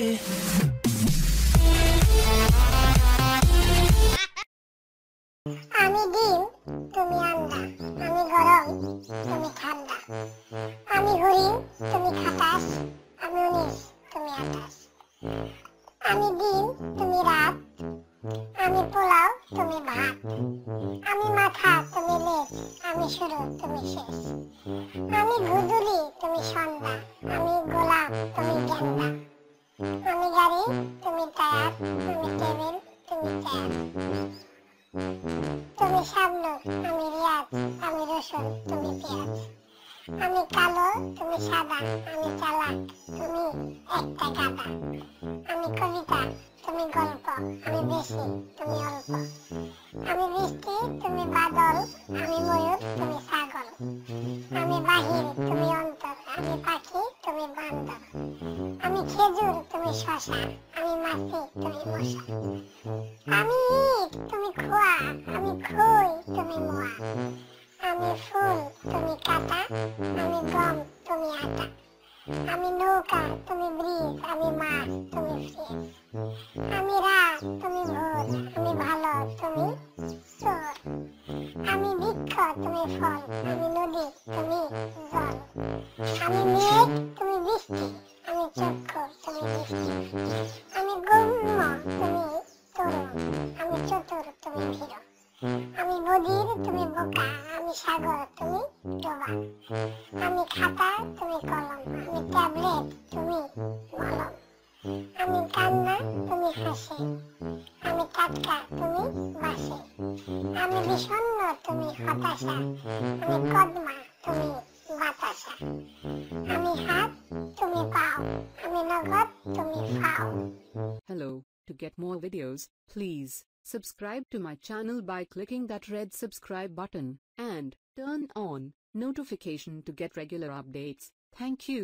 আমি ডিম, তুমি আন্ডা, আমি গরম, তুমি ঠান্ডা, আমি হরিণ, তুমি খাটাস, আমি 19, তুমি 28। আমি দিন, তুমি রাত, আমি পোলাও, তুমি ভাত, আমি মাথা, তুমি লেজ, আমি শুরু, তুমি শেষ। আমি গুদুলি, তুমি সন্ধ্যা, আমি গোলাপ, তুমি গেন্দা, আমি গাড়ি, তুমি টায়ার, আমি টেবিল, তুমি চেয়ার। তুমি শাবনূর, আমি রিয়াজ, আমি রসুন, তুমি পেঁয়াজ। আমি কালো, তুমি সাদা, আমি চালাক, তুমি একটা গাদা। আমি কবিতা, তুমি গল্প, আমি বেশি, তুমি অল্প। আমি বৃষ্টি, তুমি বাদল, আমি ময়ূর, তুমি ছাগল। আমি বাহির, তুমি অন্তর, আমি পাখি, তুমি বান্দর। আমি খেজুর, তুমি শশা, আমি মাছি, তুমি মশা। আমি ইট, তুমি খোয়া, আমি খই, তুমি মোয়া। আমি ফুল, তুমি কাঁটা, আমি গম, তুমি আটা। আমি নৌকা, তুমি ব্রিজ, আমি মাছ, তুমি ফ্রিজ। আমি রাত, তুমি ভোর, আমি ভালো, তুমি চোর। আমি বৃক্ষ, তুমি ফল, আমি নদী, তুমি জল। আমি মেঘ, তুমি বৃষ্টি, আমি চক্ষু, তুমি দৃষ্টি। আমি গৌণ, তুমি তরুণ, আমি চতুর, তুমি ভীর। আমি বধির, তুমি বোকা, আমি সাগর, তুমি ডোবা। আমি খাতা, তুমি কলম, আমি ট্যাবলেট, তুমি মলম। আমি কান্না, তুমি হাসি, আমি টাটকা, তুমি বাসি। আমি বিষণ্ণ, তুমি হতাশা, আমি কদমা, তুমি বাতাসা। আমি হাত, তুমি পাও, আমি নগদ, তুমি ফাও। Hello, to get more videos, please subscribe to my channel by clicking that red subscribe button and turn on notification to get regular updates. Thank you.